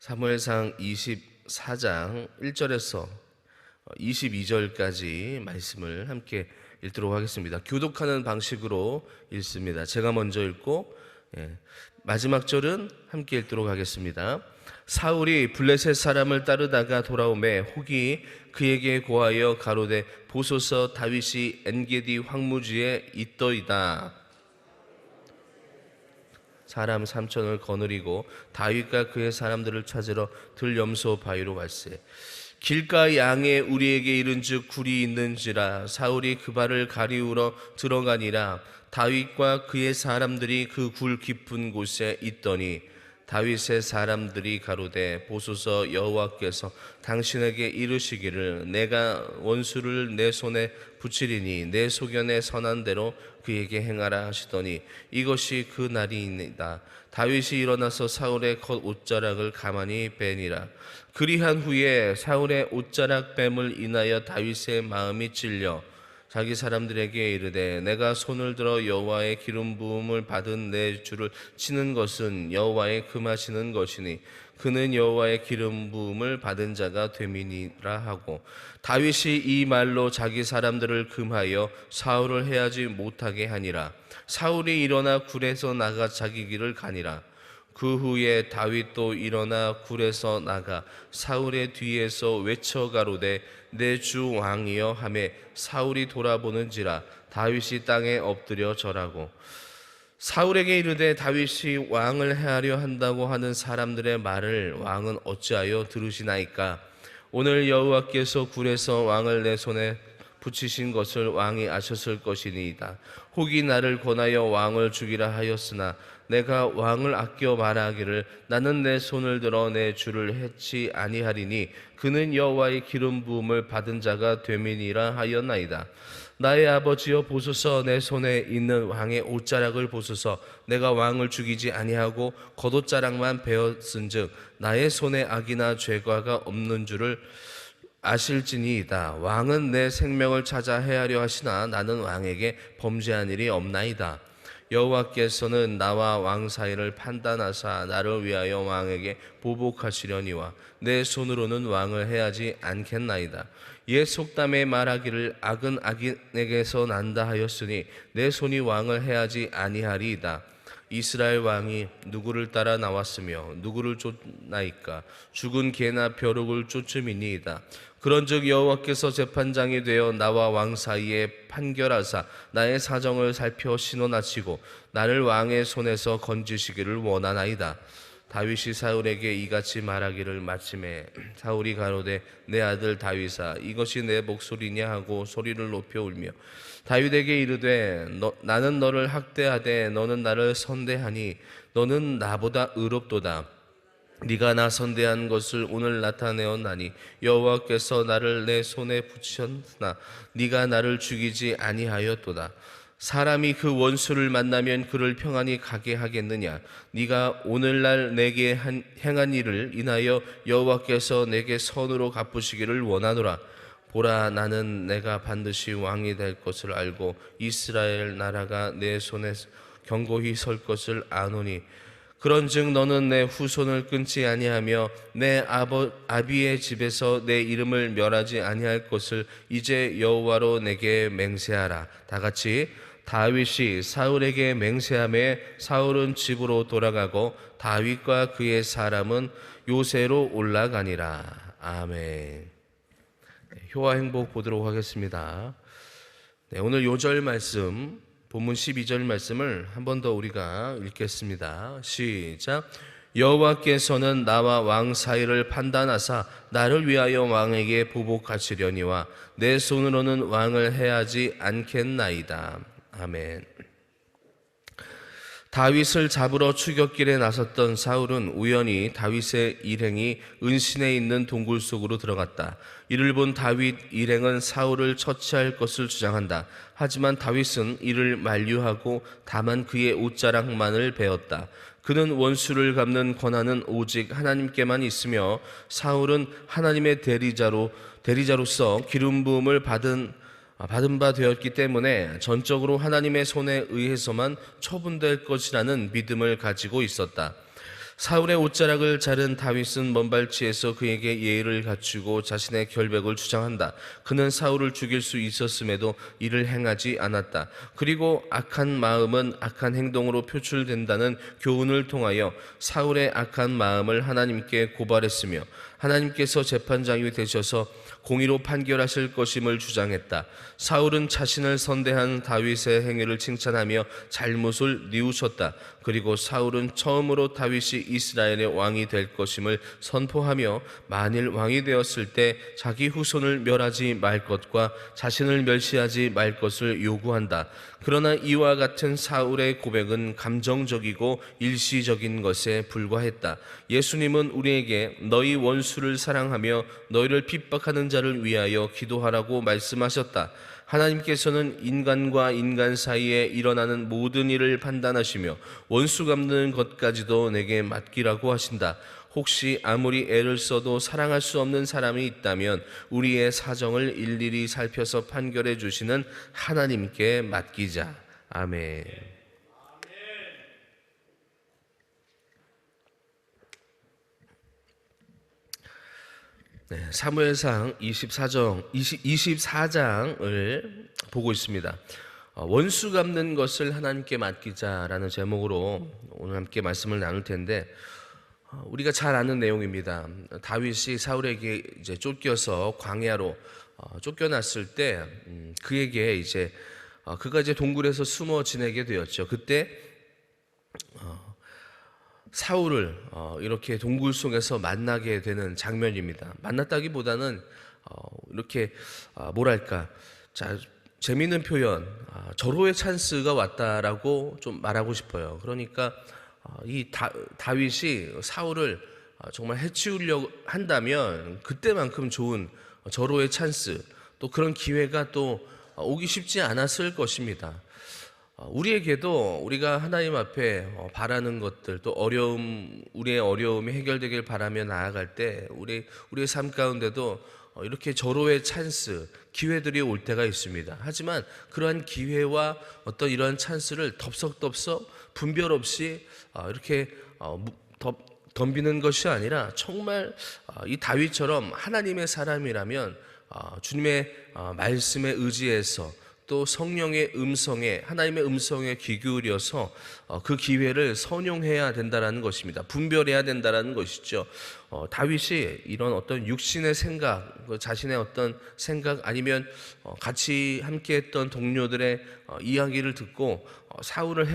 사무엘상 24장 1절에서 22절까지 말씀을 함께 읽도록 하겠습니다. 교독하는 방식으로 읽습니다. 제가 먼저 읽고 마지막 절은 함께 읽도록 하겠습니다. 사울이 블레셋 사람을 따르다가 돌아오매 혹이 그에게 고하여 가로되 보소서 다윗이 엔게디 황무지에 있더이다. 사람 3천을 거느리고 다윗과 그의 사람들을 찾으러 들염소 바위로 갈새. 길가 양에 우리에게 이른즉 굴이 있는지라. 사울이 그 발을 가리우러 들어가니라. 다윗과 그의 사람들이 그 굴 깊은 곳에 있더니 다윗의 사람들이 가로되 보소서 여호와께서 당신에게 이르시기를 내가 원수를 내 손에 붙이리니 내 소견에 선한 대로 그에게 행하라 하시더니 이것이 그 날이니이다. 다윗이 일어나서 사울의 겉 옷자락을 가만히 베니라. 그리한 후에 사울의 옷자락 뱀을 인하여 다윗의 마음이 찔려 자기 사람들에게 이르되 내가 손을 들어 여호와의 기름 부음을 받은 내 주를 치는 것은 여호와의 금하시는 것이니 그는 여호와의 기름 부음을 받은 자가 됨이니라 하고 다윗이 이 말로 자기 사람들을 금하여 사울을 해하지 못하게 하니라. 사울이 일어나 굴에서 나가 자기 길을 가니라. 그 후에 다윗도 일어나 굴에서 나가 사울의 뒤에서 외쳐 가로되 내 주 왕이여 하매 사울이 돌아보는지라 다윗이 땅에 엎드려 절하고 사울에게 이르되 다윗이 왕을 해하려 한다고 하는 사람들의 말을 왕은 어찌하여 들으시나이까? 오늘 여호와께서 굴에서 왕을 내 손에 붙이신 것을 왕이 아셨을 것이니이다. 혹이 나를 권하여 왕을 죽이라 하였으나 내가 왕을 아껴 말하기를 나는 내 손을 들어 내 주를 해치 아니하리니 그는 여호와의 기름 부음을 받은 자가 됨이니라 하였나이다. 나의 아버지여 보소서 내 손에 있는 왕의 옷자락을 보소서. 내가 왕을 죽이지 아니하고 겉옷자락만 베었은즉 나의 손에 악이나 죄과가 없는 줄을 아실지니이다. 왕은 내 생명을 찾아 해하려 하시나 나는 왕에게 범죄한 일이 없나이다. 여호와께서는 나와 왕 사이를 판단하사 나를 위하여 왕에게 보복하시려니와 내 손으로는 왕을 해하지 않겠나이다. 옛 속담에 말하기를 악은 악인에게서 난다 하였으니 내 손이 왕을 해하지 아니하리이다. 이스라엘 왕이 누구를 따라 나왔으며 누구를 쫓나이까? 죽은 개나 벼룩을 쫓음이니이다. 그런즉 여호와께서 재판장이 되어 나와 왕 사이에 판결하사 나의 사정을 살펴 신원하시고 나를 왕의 손에서 건지시기를 원하나이다. 다윗이 사울에게 이같이 말하기를 마침에 사울이 가로되 내 아들 다윗아 이것이 내 목소리냐 하고 소리를 높여 울며 다윗에게 이르되 나는 너를 학대하되 너는 나를 선대하니 너는 나보다 의롭도다. 네가 나 선대한 것을 오늘 나타내었나니 여호와께서 나를 내 손에 붙이셨으나 네가 나를 죽이지 아니하였도다. 사람이 그 원수를 만나면 그를 평안히 가게 하겠느냐? 네가 오늘날 내게 행한 일을 인하여 여호와께서 내게 선으로 갚으시기를 원하노라. 보라 나는 내가 반드시 왕이 될 것을 알고 이스라엘 나라가 내 손에 견고히 설 것을 아노니 그런즉 너는 내 후손을 끊지 아니하며 내 아비의 집에서 내 이름을 멸하지 아니할 것을 이제 여호와로 내게 맹세하라. 다 같이 다윗이 사울에게 맹세하매 사울은 집으로 돌아가고 다윗과 그의 사람은 요새로 올라가니라. 아멘. 효와 행복 보도록 하겠습니다. 오늘 요절 말씀 본문 12절 말씀을 한 번 더 우리가 읽겠습니다. 시작. 여호와께서는 나와 왕 사이를 판단하사 나를 위하여 왕에게 보복하시려니와 내 손으로는 왕을 해하지 않겠나이다. 아멘. 다윗을 잡으러 추격길에 나섰던 사울은 우연히 다윗의 일행이 은신에 있는 동굴 속으로 들어갔다. 이를 본 다윗 일행은 사울을 처치할 것을 주장한다. 하지만 다윗은 이를 만류하고 다만 그의 옷자락만을 베었다. 그는 원수를 갚는 권한은 오직 하나님께만 있으며 사울은 하나님의 대리자로서 기름 부음을 받은 바 되었기 때문에 전적으로 하나님의 손에 의해서만 처분될 것이라는 믿음을 가지고 있었다. 사울의 옷자락을 자른 다윗은 먼발치에서 그에게 예의를 갖추고 자신의 결백을 주장한다. 그는 사울을 죽일 수 있었음에도 이를 행하지 않았다. 그리고 악한 마음은 악한 행동으로 표출된다는 교훈을 통하여 사울의 악한 마음을 하나님께 고발했으며 하나님께서 재판장이 되셔서 공의로 판결하실 것임을 주장했다. 사울은 자신을 선대한 다윗의 행위를 칭찬하며 잘못을 뉘우쳤다. 그리고 사울은 처음으로 다윗이 이스라엘의 왕이 될 것임을 선포하며 만일 왕이 되었을 때 자기 후손을 멸하지 말 것과 자신을 멸시하지 말 것을 요구한다. 그러나 이와 같은 사울의 고백은 감정적이고 일시적인 것에 불과했다. 예수님은 우리에게 너희 원수를 사랑하며 너희를 핍박하는 자를 위하여 기도하라고 말씀하셨다. 하나님께서는 인간과 인간 사이에 일어나는 모든 일을 판단하시며 원수 갚는 것까지도 내게 맡기라고 하신다. 혹시 아무리 애를 써도 사랑할 수 없는 사람이 있다면 우리의 사정을 일일이 살펴서 판결해 주시는 하나님께 맡기자. 아멘. 네, 사무엘상 24장을 보고 있습니다. 원수 갚는 것을 하나님께 맡기자라는 제목으로 오늘 함께 말씀을 나눌 텐데, 우리가 잘 아는 내용입니다. 다윗이 사울에게 이제 쫓겨서 광야로 쫓겨났을 때 그에게 이제 그가 이제 동굴에서 숨어 지내게 되었죠. 그때 사울을 이렇게 동굴 속에서 만나게 되는 장면입니다. 만났다기보다는 이렇게 뭐랄까, 자, 재미있는 표현, 절호의 찬스가 왔다라고 좀 말하고 싶어요. 그러니까 이 다윗이 사울을 정말 해치우려고 한다면 그때만큼 좋은 절호의 찬스, 또 그런 기회가 또 오기 쉽지 않았을 것입니다. 우리에게도 우리가 하나님 앞에 바라는 것들, 또 우리의 어려움이 해결되길 바라며 나아갈 때 우리의 삶 가운데도 이렇게 절호의 찬스, 기회들이 올 때가 있습니다. 하지만 그러한 기회와 어떤 이러한 찬스를 덥석덥석 분별 없이 이렇게 덤비는 것이 아니라 정말 이 다윗처럼 하나님의 사람이라면 주님의 말씀에 의지해서 또 성령의 음성에, 하나님의 음성에 귀 기울여서 그 기회를 선용해야 된다라는 것입니다. 분별해야 된다라는 것이죠. 다윗이 이런 어떤 육신의 생각, 자신의 어떤 생각, 아니면 같이 함께했던 동료들의 이야기를 듣고 사울을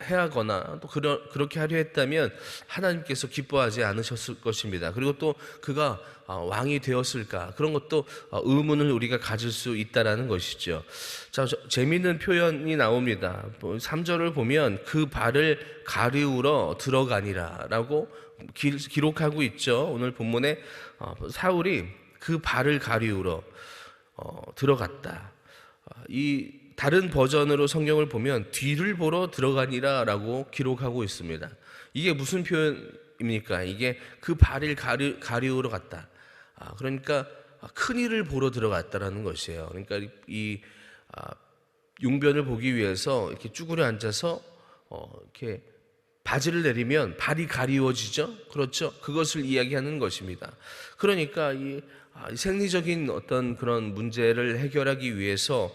해하거나 또 그렇게 하려 했다면 하나님께서 기뻐하지 않으셨을 것입니다. 그리고 또 그가 왕이 되었을까, 그런 것도 의문을 우리가 가질 수 있다라는 것이죠. 자, 재미있는 표현이 나옵니다. 3절을 보면 그 발을 가리우러 들어가니라 라고 기록하고 있죠. 오늘 본문에 사울이 그 발을 가리우러 들어갔다. 이 다른 버전으로 성경을 보면 뒤를 보러 들어가니라 라고 기록하고 있습니다. 이게 무슨 표현입니까? 이게 그 발을 가리우러 갔다. 그러니까 큰 일을 보러 들어갔다라는 것이에요. 그러니까 이 용변을 보기 위해서 이렇게 쭈그려 앉아서 이렇게 바지를 내리면 발이 가리워지죠. 그렇죠. 그것을 이야기하는 것입니다. 그러니까 이 생리적인 어떤 그런 문제를 해결하기 위해서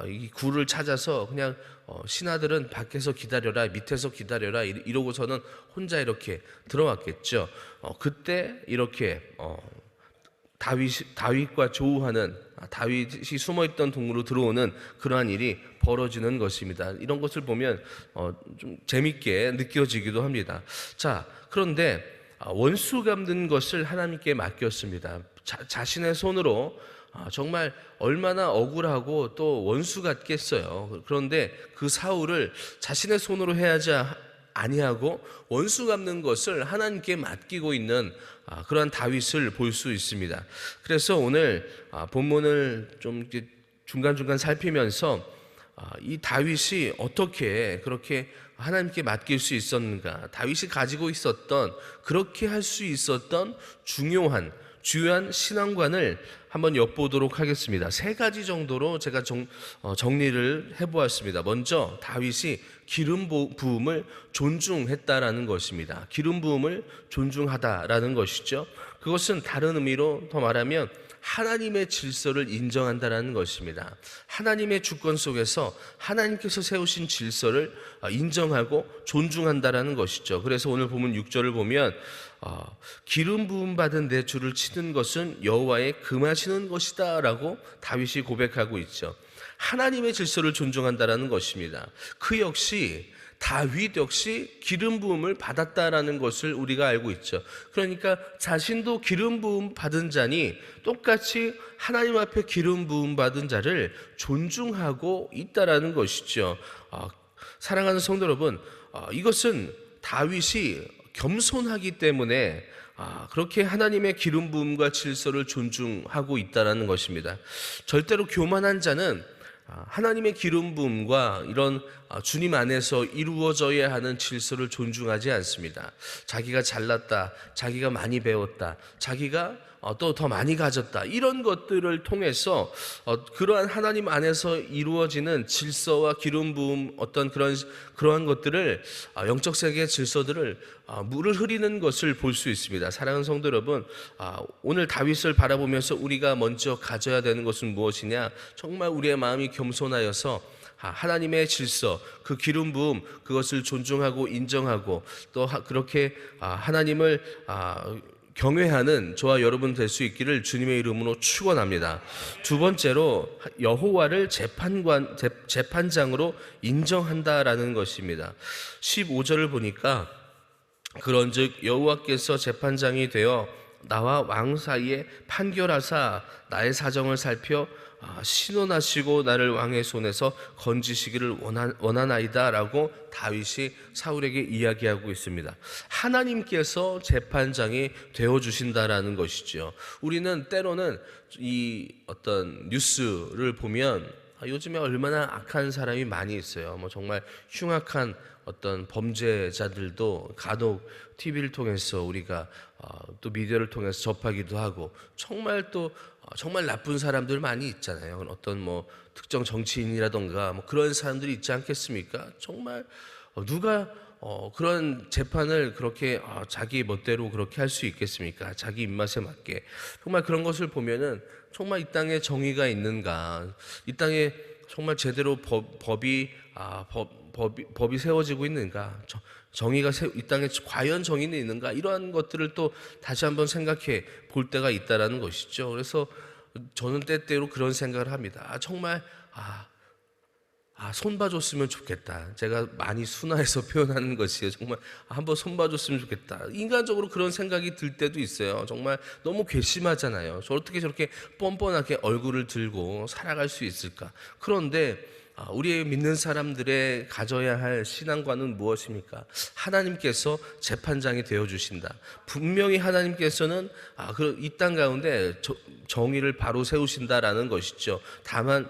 이 굴을 찾아서 그냥 신하들은 밖에서 기다려라, 밑에서 기다려라 이러고서는 혼자 이렇게 들어왔겠죠. 그때 이렇게 다윗과 조우하는, 다윗이 숨어있던 동굴로 들어오는 그러한 일이 벌어지는 것입니다. 이런 것을 보면 좀 재밌게 느껴지기도 합니다. 자, 그런데 원수 갚는 것을 하나님께 맡겼습니다. 자신의 손으로 정말 얼마나 억울하고 또 원수 같겠어요. 그런데 그 사울을 자신의 손으로 해야지 아니하고 원수 갚는 것을 하나님께 맡기고 있는 그러한 다윗을 볼 수 있습니다. 그래서 오늘 본문을 좀 중간중간 살피면서 이 다윗이 어떻게 그렇게 하나님께 맡길 수 있었는가, 다윗이 가지고 있었던, 그렇게 할 수 있었던 주요한 신앙관을 한번 엿보도록 하겠습니다. 세 가지 정도로 제가 정리를 해보았습니다. 먼저 다윗이 기름 부음을 존중했다라는 것입니다. 기름 부음을 존중하다라는 것이죠. 그것은 다른 의미로 더 말하면 하나님의 질서를 인정한다라는 것입니다. 하나님의 주권 속에서 하나님께서 세우신 질서를 인정하고 존중한다라는 것이죠. 그래서 오늘 본문 6절을 보면 기름 부음 받은 내 주를 치는 것은 여호와의 금하시는 것이다 라고 다윗이 고백하고 있죠. 하나님의 질서를 존중한다라는 것입니다. 다윗 역시 기름 부음을 받았다라는 것을 우리가 알고 있죠. 그러니까 자신도 기름 부음 받은 자니 똑같이 하나님 앞에 기름 부음 받은 자를 존중하고 있다라는 것이죠. 사랑하는 성도 여러분, 이것은 다윗이 겸손하기 때문에 그렇게 하나님의 기름 부음과 질서를 존중하고 있다라는 것입니다. 절대로 교만한 자는 하나님의 기름 부음과 이런 주님 안에서 이루어져야 하는 질서를 존중하지 않습니다. 자기가 잘났다, 자기가 많이 배웠다, 자기가 또 더 많이 가졌다, 이런 것들을 통해서 그러한 하나님 안에서 이루어지는 질서와 기름 부음, 어떤 그러한 것들을, 영적 세계의 질서들을 물을 흐리는 것을 볼 수 있습니다. 사랑하는 성도 여러분, 오늘 다윗을 바라보면서 우리가 먼저 가져야 되는 것은 무엇이냐? 정말 우리의 마음이 겸손하여서 하나님의 질서, 그 기름 부음, 그것을 존중하고 인정하고 또 그렇게 하나님을 경외하는 저와 여러분 될 수 있기를 주님의 이름으로 축원합니다. 두 번째로 여호와를 재판장으로 인정한다라는 것입니다. 15절을 보니까 그런즉 여호와께서 재판장이 되어 나와 왕 사이에 판결하사 나의 사정을 살펴 신원하시고 나를 왕의 손에서 건지시기를 원하나이다 라고 다윗이 사울에게 이야기하고 있습니다. 하나님께서 재판장이 되어주신다라는 것이죠. 우리는 때로는 이 어떤 뉴스를 보면 요즘에 얼마나 악한 사람이 많이 있어요. 정말 흉악한 어떤 범죄자들도 간혹 TV를 통해서 우리가 또 미디어를 통해서 접하기도 하고, 정말 나쁜 사람들 많이 있잖아요. 어떤 특정 정치인이라던가 그런 사람들이 있지 않겠습니까? 정말 누가 그런 재판을 그렇게 자기 멋대로 그렇게 할 수 있겠습니까? 자기 입맛에 맞게. 정말 그런 것을 보면은 정말 이 땅에 정의가 있는가? 이 땅에 정말 제대로 법이 세워지고 있는가? 정의가 이 땅에 과연 정의는 있는가? 이러한 것들을 또 다시 한번 생각해 볼 때가 있다라는 것이죠. 그래서 저는 때때로 그런 생각을 합니다. 정말 손봐줬으면 좋겠다. 제가 많이 순화해서 표현하는 것이에요. 정말 한번 손봐줬으면 좋겠다. 인간적으로 그런 생각이 들 때도 있어요. 정말 너무 괘씸하잖아요. 저 어떻게 저렇게 뻔뻔하게 얼굴을 들고 살아갈 수 있을까? 그런데 우리의 믿는 사람들의 가져야 할 신앙관은 무엇입니까? 하나님께서 재판장이 되어주신다. 분명히 하나님께서는 이 땅 가운데 정의를 바로 세우신다라는 것이죠. 다만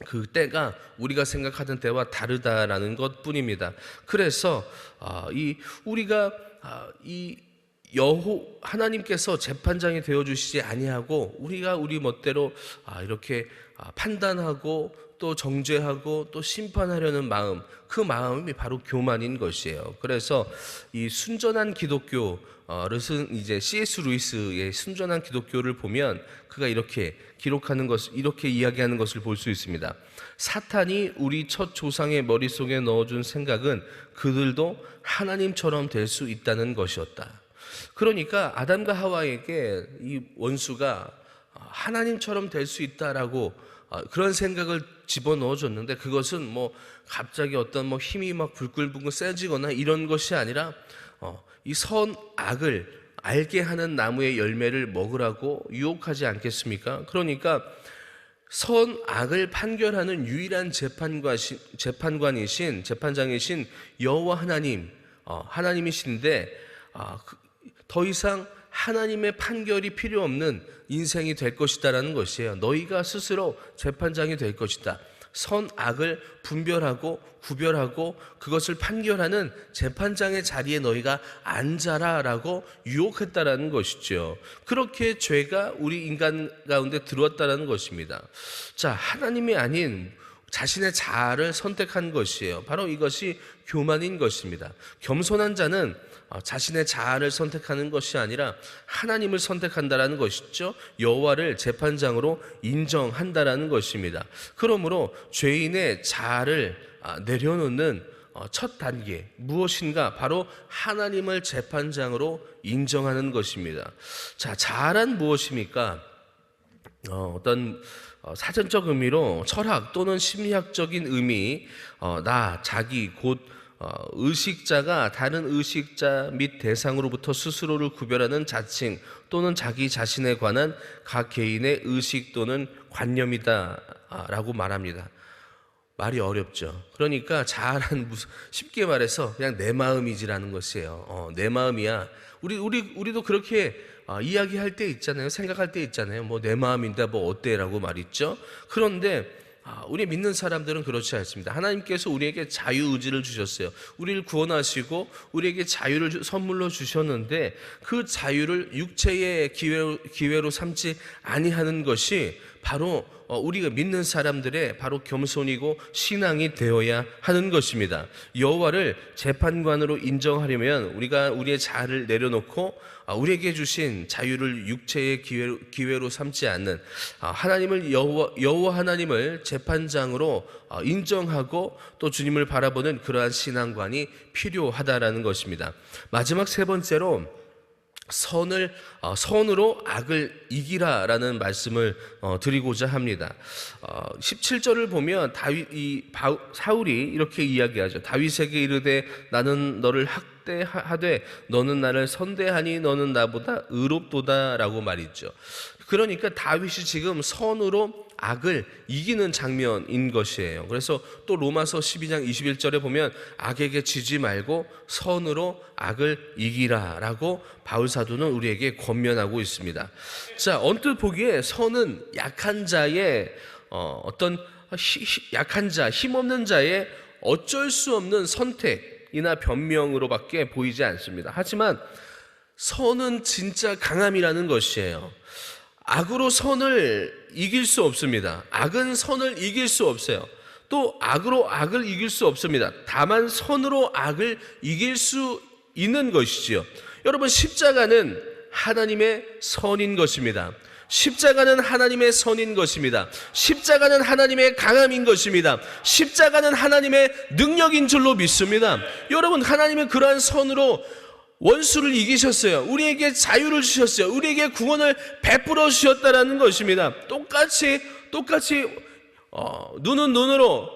그 때가 우리가 생각하던 때와 다르다라는 것 뿐입니다. 그래서 우리가 하나님께서 재판장이 되어주시지 아니하고 우리가 우리 멋대로 이렇게 판단하고 또 정죄하고 또 심판하려는 마음, 그 마음이 바로 교만인 것이에요. 그래서 이 순전한 기독교, 이제 C.S. 루이스의 순전한 기독교를 보면 그가 이렇게 기록하는 것을, 이렇게 이야기하는 것을 볼 수 있습니다. 사탄이 우리 첫 조상의 머릿속에 넣어준 생각은 그들도 하나님처럼 될 수 있다는 것이었다. 그러니까 아담과 하와에게 이 원수가 하나님처럼 될 수 있다라고 그런 생각을 집어넣어줬는데, 그것은 갑자기 어떤 힘이 불끈불끈 세지거나 이런 것이 아니라 이 선악을 알게 하는 나무의 열매를 먹으라고 유혹하지 않겠습니까? 그러니까 선악을 판결하는 유일한 재판장이신 여호와 하나님이신데 더 이상 하나님의 판결이 필요 없는 인생이 될 것이다라는 것이에요. 너희가 스스로 재판장이 될 것이다. 선악을 분별하고 구별하고 그것을 판결하는 재판장의 자리에 너희가 앉아라라고 유혹했다라는 것이죠. 그렇게 죄가 우리 인간 가운데 들어왔다라는 것입니다. 자, 하나님이 아닌 자신의 자아를 선택한 것이에요. 바로 이것이 교만인 것입니다. 겸손한 자는 자신의 자아를 선택하는 것이 아니라 하나님을 선택한다라는 것이죠. 여호와를 재판장으로 인정한다라는 것입니다. 그러므로 죄인의 자아를 내려놓는 첫 단계 무엇인가? 바로 하나님을 재판장으로 인정하는 것입니다. 자, 자아란 무엇입니까? 어떤 사전적 의미로 철학 또는 심리학적인 의미, 나, 자기, 곧 의식자가 다른 의식자 및 대상으로부터 스스로를 구별하는 자칭 또는 자기 자신에 관한 각 개인의 의식 또는 관념이다라고 말합니다. 말이 어렵죠. 그러니까 자아란 쉽게 말해서 그냥 내 마음이지라는 것이에요. 내 마음이야. 우리도 그렇게 이야기할 때 있잖아요. 생각할 때 있잖아요. 뭐 내 마음인데 뭐 어때라고 말있죠. 그런데 우리 믿는 사람들은 그렇지 않습니다. 하나님께서 우리에게 자유의지를 주셨어요. 우리를 구원하시고 우리에게 자유를 선물로 주셨는데 그 자유를 육체의 기회로 삼지 아니하는 것이 바로 우리가 믿는 사람들의 바로 겸손이고 신앙이 되어야 하는 것입니다. 여호와를 재판관으로 인정하려면 우리가 우리의 자아를 내려놓고 우리에게 주신 자유를 육체의 기회로 삼지 않는 하나님을 여호와 하나님을 재판장으로 인정하고 또 주님을 바라보는 그러한 신앙관이 필요하다라는 것입니다. 마지막 세 번째로 선으로 악을 이기라라는 말씀을 드리고자 합니다. 17절을 보면 사울이 이렇게 이야기하죠. 다윗에게 이르되 나는 너를 학대하되 너는 나를 선대하니 너는 나보다 의롭도다라고 말이죠. 그러니까 다윗이 지금 선으로 악을 이기는 장면인 것이에요. 그래서 또 로마서 12장 21절에 보면 악에게 지지 말고 선으로 악을 이기라라고 바울 사도는 우리에게 권면하고 있습니다. 자, 언뜻 보기에 선은 약한 자의 약한 자, 힘없는 자의 어쩔 수 없는 선택이나 변명으로밖에 보이지 않습니다. 하지만 선은 진짜 강함이라는 것이에요. 악으로 선을 이길 수 없습니다. 악은 선을 이길 수 없어요. 또 악으로 악을 이길 수 없습니다. 다만 선으로 악을 이길 수 있는 것이지요. 여러분, 십자가는 하나님의 선인 것입니다. 십자가는 하나님의 선인 것입니다. 십자가는 하나님의 강함인 것입니다. 십자가는 하나님의 능력인 줄로 믿습니다. 여러분, 하나님은 그러한 선으로 원수를 이기셨어요. 우리에게 자유를 주셨어요. 우리에게 구원을 베풀어 주셨다라는 것입니다. 똑같이 눈은 눈으로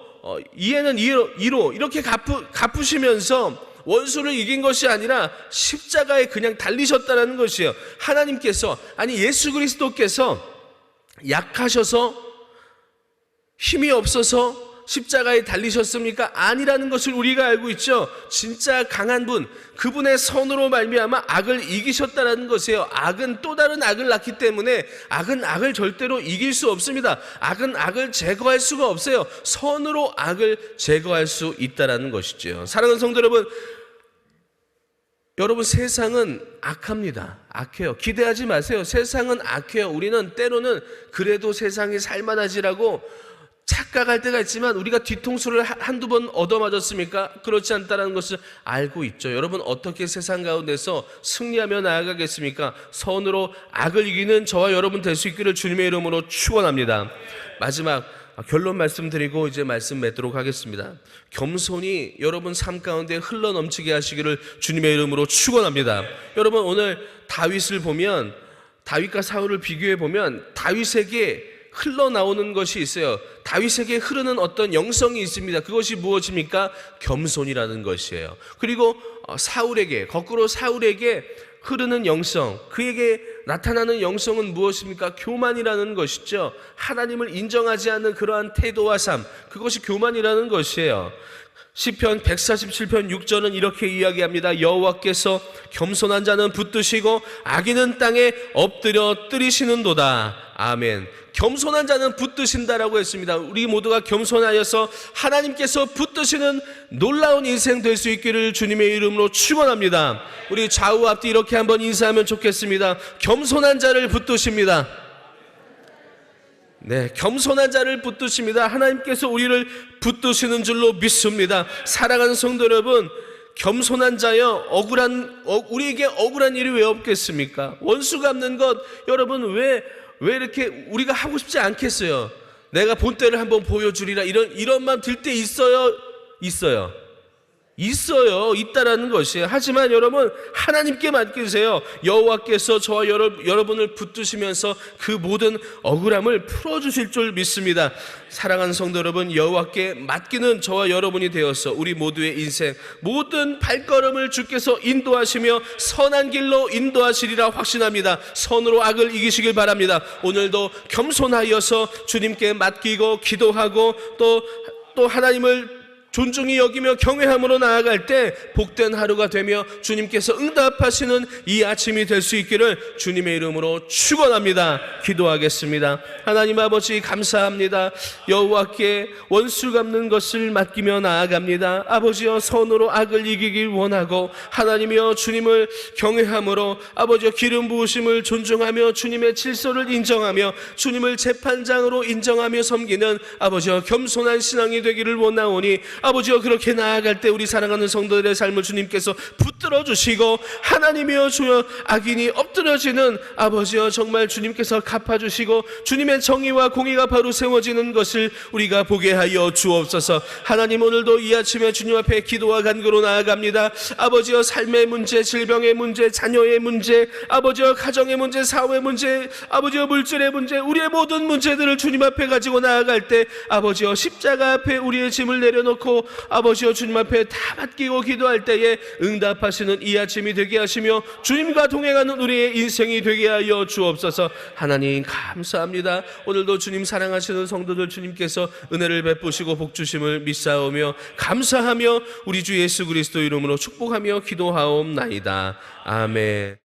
이해는 이로 이렇게 갚으시면서 원수를 이긴 것이 아니라 십자가에 그냥 달리셨다라는 것이에요. 하나님께서, 아니 예수 그리스도께서 약하셔서 힘이 없어서 십자가에 달리셨습니까? 아니라는 것을 우리가 알고 있죠. 진짜 강한 분, 그분의 선으로 말미암아 악을 이기셨다는 것이에요. 악은 또 다른 악을 낳기 때문에 악은 악을 절대로 이길 수 없습니다. 악은 악을 제거할 수가 없어요. 선으로 악을 제거할 수 있다는 것이죠. 사랑하는 성도 여러분, 세상은 악합니다. 악해요. 기대하지 마세요. 세상은 악해요. 우리는 때로는 그래도 세상이 살만하지라고 착각할 때가 있지만 우리가 뒤통수를 한두 번 얻어맞았습니까? 그렇지 않다는 것을 알고 있죠. 여러분, 어떻게 세상 가운데서 승리하며 나아가겠습니까? 선으로 악을 이기는 저와 여러분 될 수 있기를 주님의 이름으로 축원합니다. 마지막 결론 말씀드리고 이제 말씀 맺도록 하겠습니다. 겸손이 여러분 삶 가운데 흘러넘치게 하시기를 주님의 이름으로 축원합니다. 여러분, 오늘 다윗을 보면, 다윗과 사울을 비교해 보면 다윗에게 흘러나오는 것이 있어요. 다윗에게 흐르는 어떤 영성이 있습니다. 그것이 무엇입니까? 겸손이라는 것이에요. 그리고 거꾸로 사울에게 흐르는 영성, 그에게 나타나는 영성은 무엇입니까? 교만이라는 것이죠. 하나님을 인정하지 않는 그러한 태도와 삶, 그것이 교만이라는 것이에요. 시편 147편 6절은 이렇게 이야기합니다. 여호와께서 겸손한 자는 붙드시고 악인은 땅에 엎드려 뜨리시는도다. 아멘. 겸손한 자는 붙드신다라고 했습니다. 우리 모두가 겸손하여서 하나님께서 붙드시는 놀라운 인생 될 수 있기를 주님의 이름으로 축원합니다. 우리 좌우 앞뒤 이렇게 한번 인사하면 좋겠습니다. 겸손한 자를 붙드십니다. 네, 겸손한 자를 붙드십니다. 하나님께서 우리를 붙드시는 줄로 믿습니다. 사랑하는 성도 여러분, 겸손한 자여, 우리에게 억울한 일이 왜 없겠습니까? 원수 갚는 것, 여러분 왜 이렇게 우리가 하고 싶지 않겠어요? 내가 본때를 한번 보여주리라, 이런 마음 들 때 있다라는 것이에요. 하지만 여러분, 하나님께 맡기세요. 여호와께서 저와 여러분을 붙드시면서 그 모든 억울함을 풀어주실 줄 믿습니다. 사랑하는 성도 여러분, 여호와께 맡기는 저와 여러분이 되어서 우리 모두의 인생 모든 발걸음을 주께서 인도하시며 선한 길로 인도하시리라 확신합니다. 선으로 악을 이기시길 바랍니다. 오늘도 겸손하여서 주님께 맡기고 기도하고 또 하나님을 존중히 여기며 경외함으로 나아갈 때 복된 하루가 되며 주님께서 응답하시는 이 아침이 될 수 있기를 주님의 이름으로 축원합니다. 기도하겠습니다. 하나님 아버지, 감사합니다. 여호와께 원수 갚는 것을 맡기며 나아갑니다. 아버지여, 선으로 악을 이기길 원하고 하나님이여 주님을 경외함으로 아버지여 기름 부으심을 존중하며 주님의 질서를 인정하며 주님을 재판장으로 인정하며 섬기는 아버지여 겸손한 신앙이 되기를 원하오니 아버지여, 그렇게 나아갈 때 우리 사랑하는 성도들의 삶을 주님께서 붙들어 주시고 하나님이여 주여 악인이 엎드려지는 아버지여 정말 주님께서 갚아주시고 주님의 정의와 공의가 바로 세워지는 것을 우리가 보게 하여 주옵소서. 하나님, 오늘도 이 아침에 주님 앞에 기도와 간구로 나아갑니다. 아버지여, 삶의 문제, 질병의 문제, 자녀의 문제, 아버지여 가정의 문제, 사회의 문제, 아버지여 물질의 문제, 우리의 모든 문제들을 주님 앞에 가지고 나아갈 때 아버지여 십자가 앞에 우리의 짐을 내려놓고 아버지여 주님 앞에 다 맡기고 기도할 때에 응답하시는 이 아침이 되게 하시며 주님과 동행하는 우리의 인생이 되게 하여 주옵소서. 하나님 감사합니다. 오늘도 주님 사랑하시는 성도들 주님께서 은혜를 베푸시고 복 주심을 믿사오며 감사하며 우리 주 예수 그리스도 이름으로 축복하며 기도하옵나이다. 아멘.